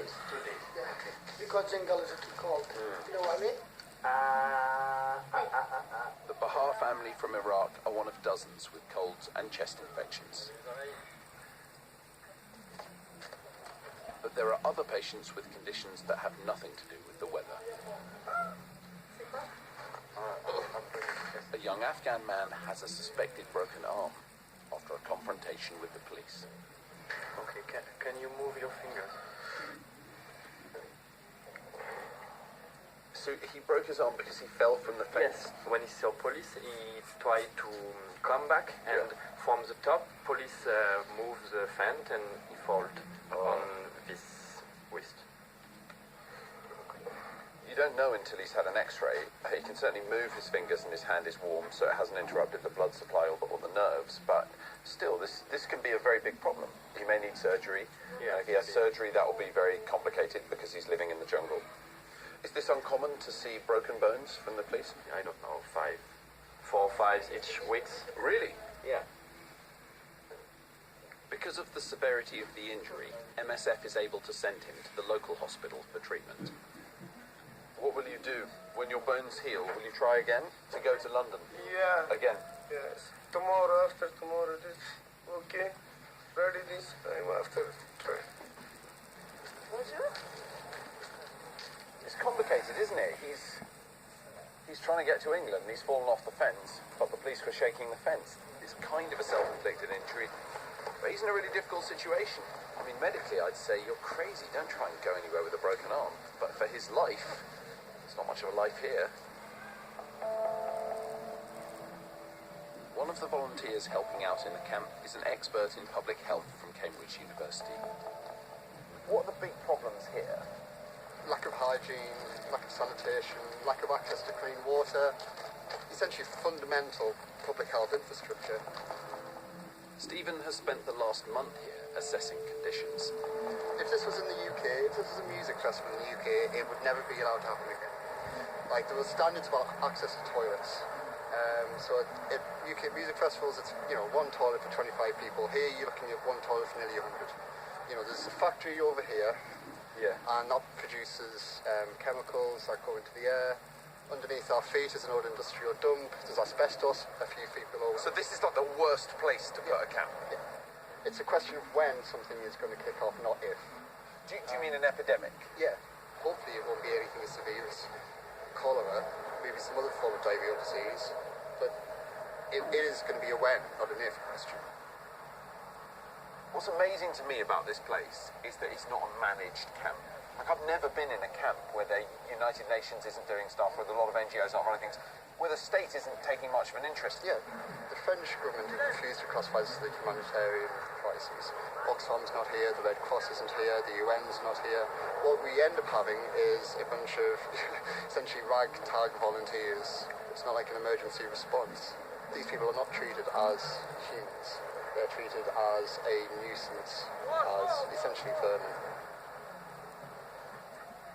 days. 2 days. Yeah, okay. Because jungle is too cold. You know what I mean? The Bahar family from Iraq are one of dozens with colds and chest infections. But there are other patients with conditions that have nothing to do with the weather. A young Afghan man has a suspected broken arm after a confrontation with the police. Okay, can you move your fingers? So he broke his arm because he fell from the fence? Yes, when he saw police, he tried to come back, and from the top, police moved the fence and he fell on this wrist. You don't know until he's had an x-ray. He can certainly move his fingers and his hand is warm, so it hasn't interrupted the blood supply or the nerves, but still, this can be a very big problem. He may need surgery. Yeah, if he has surgery, that will be very complicated because he's living in the jungle. Is this uncommon to see broken bones from the police? I don't know, 4 or 5 each week. Really? Yeah. Because of the severity of the injury, MSF is able to send him to the local hospital for treatment. What will you do when your bones heal? Will you try again to go to London? Yeah. Again? Yes. Tomorrow, after tomorrow, this. Okay. Ready this time after. Try. It's complicated, isn't it? He's trying to get to England. He's fallen off the fence, but the police were shaking the fence. It's kind of a self-inflicted injury, but he's in a really difficult situation. I mean, medically, I'd say you're crazy. Don't try and go anywhere with a broken arm. But for his life, there's not much of a life here. One of the volunteers helping out in the camp is an expert in public health from Cambridge University. What are the big problems here? Lack of hygiene, lack of sanitation, lack of access to clean water, essentially fundamental public health infrastructure. Stephen has spent the last month here assessing conditions. If this was in the UK, if this was a music festival in the UK, it would never be allowed to happen again. Like, there were standards about access to toilets. So at UK music festivals, it's, you know, one toilet for 25 people. Here, you're looking at one toilet for nearly 100. You know, there's a factory over here, and that produces chemicals that go into the air. Underneath our feet is an old industrial dump. There's asbestos, a few feet below. So this is not the worst place to put a camp? Yeah. It's a question of when something is going to kick off, not if. Do you mean an epidemic? Yeah. Hopefully it won't be anything as severe as cholera, maybe some other form of diarrheal disease, but it is going to be a when, not an if question. What's amazing to me about this place is that it's not a managed camp. Like, I've never been in a camp where the United Nations isn't doing stuff, where a lot of NGOs aren't running things, where the state isn't taking much of an interest. Yeah, the French government have refused to classify this as a humanitarian crisis. Oxfam's not here, the Red Cross isn't here, the UN's not here. What we end up having is a bunch of essentially ragtag volunteers. It's not like an emergency response. These people are not treated as humans. They're treated as a nuisance, as essentially vermin.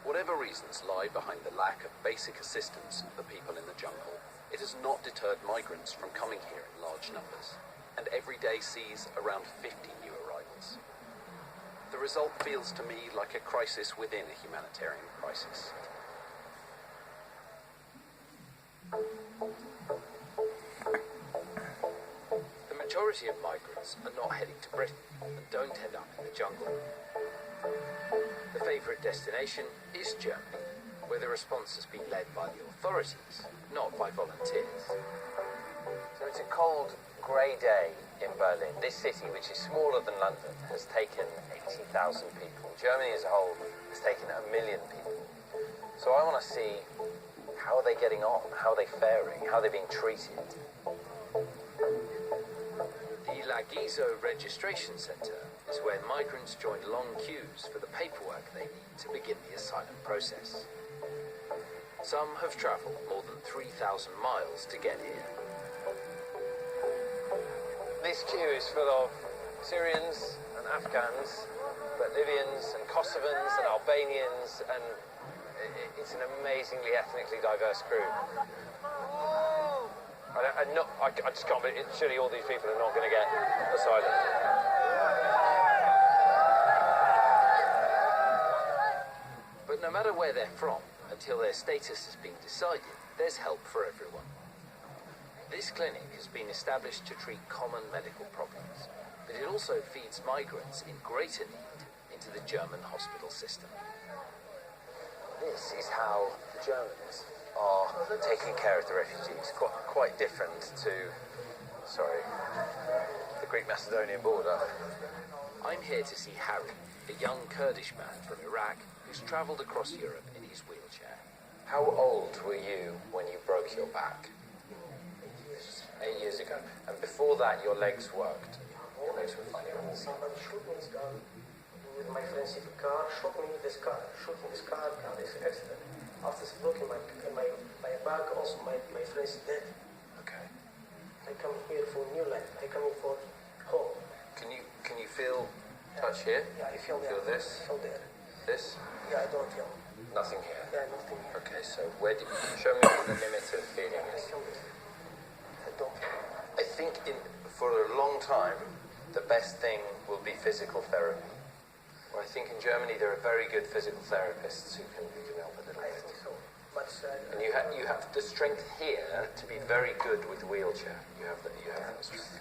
Whatever reasons lie behind the lack of basic assistance for the people in the jungle, it has not deterred migrants from coming here in large numbers, and every day sees around 50 new arrivals. The result feels to me like a crisis within a humanitarian crisis. The majority of migrants are not heading to Britain and don't end up in the jungle. The favourite destination is Germany, where the response has been led by the authorities, not by volunteers. So it's a cold, grey day in Berlin. This city, which is smaller than London, has taken 80,000 people. Germany as a whole has taken 1 million people. So I want to see how are they getting on, how are they faring, how are they being treated. The Lagizo Registration Centre is where migrants join long queues for the paperwork they need to begin the asylum process. Some have travelled more than 3,000 miles to get here. This queue is full of Syrians and Afghans, but Libyans and Kosovans and Albanians, and it's an amazingly ethnically diverse group. I just can't believe, surely all these people are not going to get asylum. no matter where they're from, until their status has been decided, there's help for everyone. This clinic has been established to treat common medical problems, but it also feeds migrants in greater need into the German hospital system. This is how the Germans are taking care of the refugees. Quite different to, the Greek-Macedonian border. I'm here to see Harry, a young Kurdish man from Iraq who's travelled across Europe in his wheelchair. How old were you when you broke your back? 8 years ago. And before that, your legs worked. Your legs were funny. Somebody shoot me this car with my friends in the car, shoot me this car, and this accident. After broken my back, also my friends dead. Okay. I come here for new life. I come here for hope. Can you feel touch here? Yeah, I feel there. Feel this? I feel there. This? Yeah, I don't feel. Nothing here. Yeah, nothing here. Okay, so where did you show me what the limit of feeling I is? feel this. I don't feel. I think for a long time, the best thing will be physical therapy. Well, I think in Germany there are very good physical therapists who can help a little I bit. think so. But And you have the strength here to be very good with the wheelchair. You have that strength.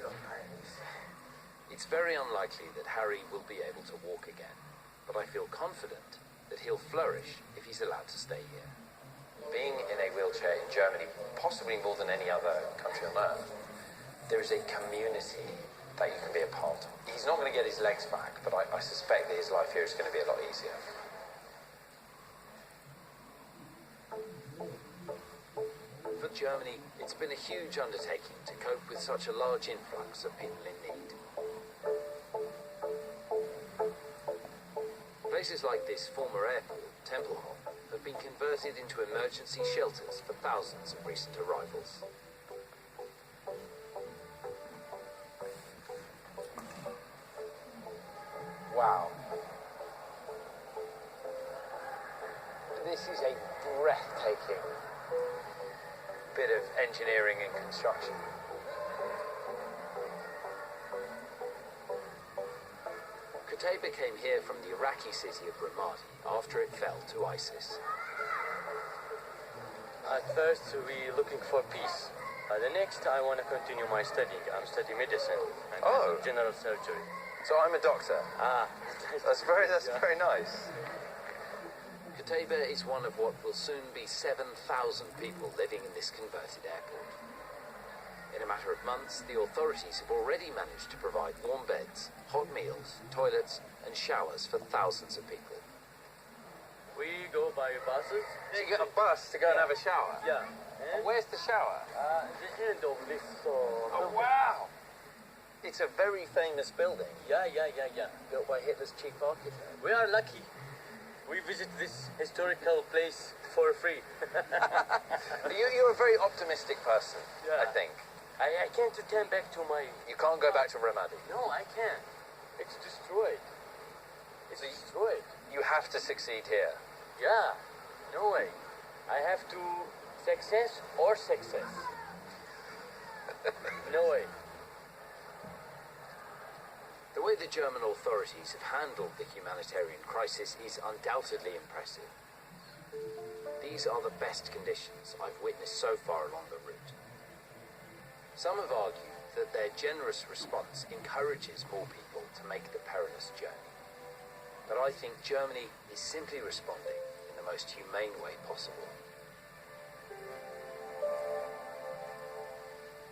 It's very unlikely that Harry will be able to walk again, but I feel confident that he'll flourish if he's allowed to stay here. Being in a wheelchair in Germany, possibly more than any other country on earth, there is a community that you can be a part of. He's not going to get his legs back, but I suspect that his life here is going to be a lot easier. For Germany, it's been a huge undertaking to cope with such a large influx of people in need. Places like this former airport, Tempelhof, have been converted into emergency shelters for thousands of recent arrivals. Wow. This is a breathtaking bit of engineering and construction. Qutaybeh came here from the Iraqi city of Ramadi after it fell to ISIS. At first, we looking for peace. The next, I want to continue my studying. I'm studying medicine and general surgery. So I'm a doctor. That's very nice. Qutaybeh is one of what will soon be 7,000 people living in this converted airport. In a matter of months, the authorities have already managed to provide warm beds, hot meals, toilets, and showers for thousands of people. We go by buses. So you get a bus to go and have a shower? Yeah. And Where's the shower? the end of this. Oh, wow! It's a very famous building, Yeah. built by Hitler's chief architect. We are lucky. We visit this historical place for free. You're a very optimistic person, Yeah. I think. I can't return back to my... You can't go back to Ramadi. No, I can't. It's destroyed. It's destroyed. You have to succeed here. Yeah. No way. I have to success or success. No way. The way the German authorities have handled the humanitarian crisis is undoubtedly impressive. These are the best conditions I've witnessed so far along the route. Some have argued that their generous response encourages more people to make the perilous journey. But I think Germany is simply responding in the most humane way possible.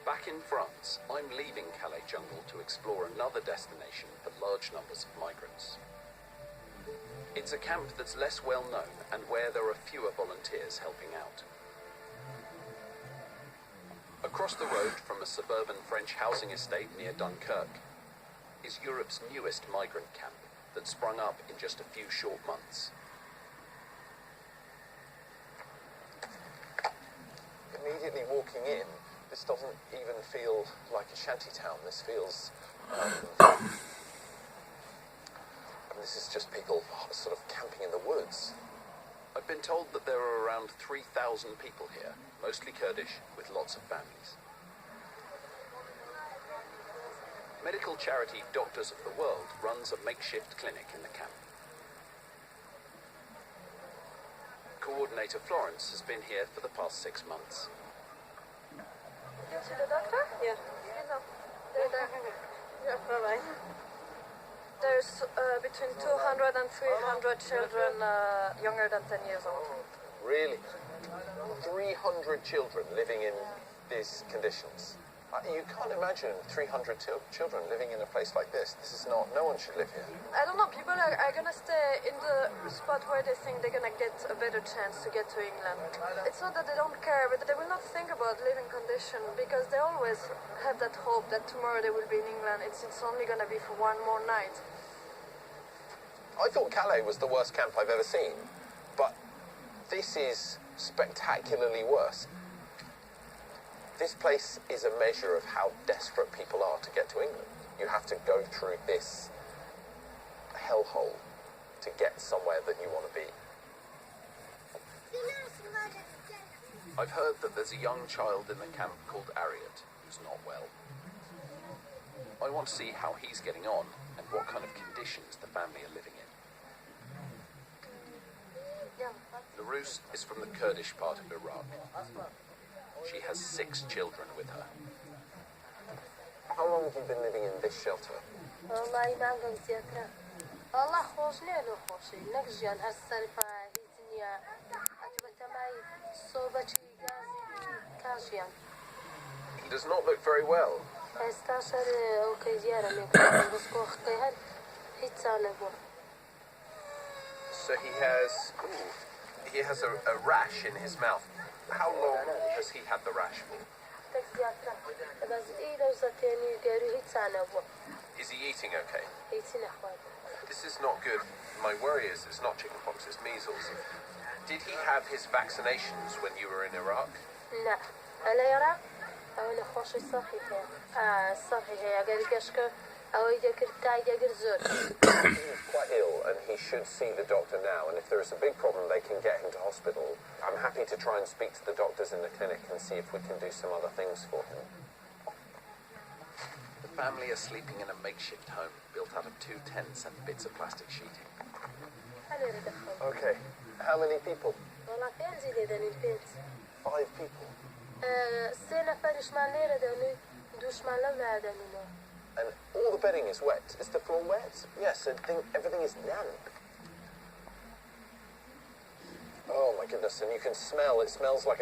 Back in France, I'm leaving Calais jungle to explore another destination for large numbers of migrants. It's a camp that's less well known and where there are fewer volunteers helping out. Across the road from a suburban French housing estate near Dunkirk is Europe's newest migrant camp that sprung up in just a few short months. Immediately walking in, this doesn't even feel like a shanty town. This feels... this is just people sort of camping in the woods. I've been told that there are around 3,000 people here, mostly Kurdish, with lots of families. Medical charity Doctors of the World runs a makeshift clinic in the camp. coordinator Florence has been here for the past 6 months. You see the doctor? Yeah. No. They're there. Yeah, bye-bye. There's between 200 and 300 children younger than 10 years old. Really? 300 children living in these conditions. You can't imagine 300 children living in a place like this. This is not, no one should live here. I don't know, people are gonna stay in the spot where they think they're gonna get a better chance to get to England. It's not that they don't care, but they will not think about living condition because they always have that hope that tomorrow they will be in England. It's only gonna be for one more night. I thought Calais was the worst camp I've ever seen, but this is spectacularly worse. This place is a measure of how desperate people are to get to England. You have to go through this hellhole to get somewhere that you want to be. I've heard that there's a young child in the camp called Ariat who's not well. I want to see how he's getting on and what kind of conditions the family are living in. Larus is from the Kurdish part of Iraq. She has 6 children with her. How long have you been living in this shelter? He does not look very well. So he has a rash in his mouth. How long has he had the rash for? Is he eating okay? This is not good. My worry is it's not chickenpox, it's measles. Did he have his vaccinations when you were in Iraq? He's quite ill and he should see the doctor now, and if there is a big problem they can get him to hospital. I'm happy to try and speak to the doctors in the clinic and see if we can do some other things for him. The family are sleeping in a makeshift home built out of 2 tents and bits of plastic sheeting. Okay, how many people? 5 people. And all the bedding is wet. Is the floor wet? Yes, everything is damp. Oh my goodness, and you can smell, it smells like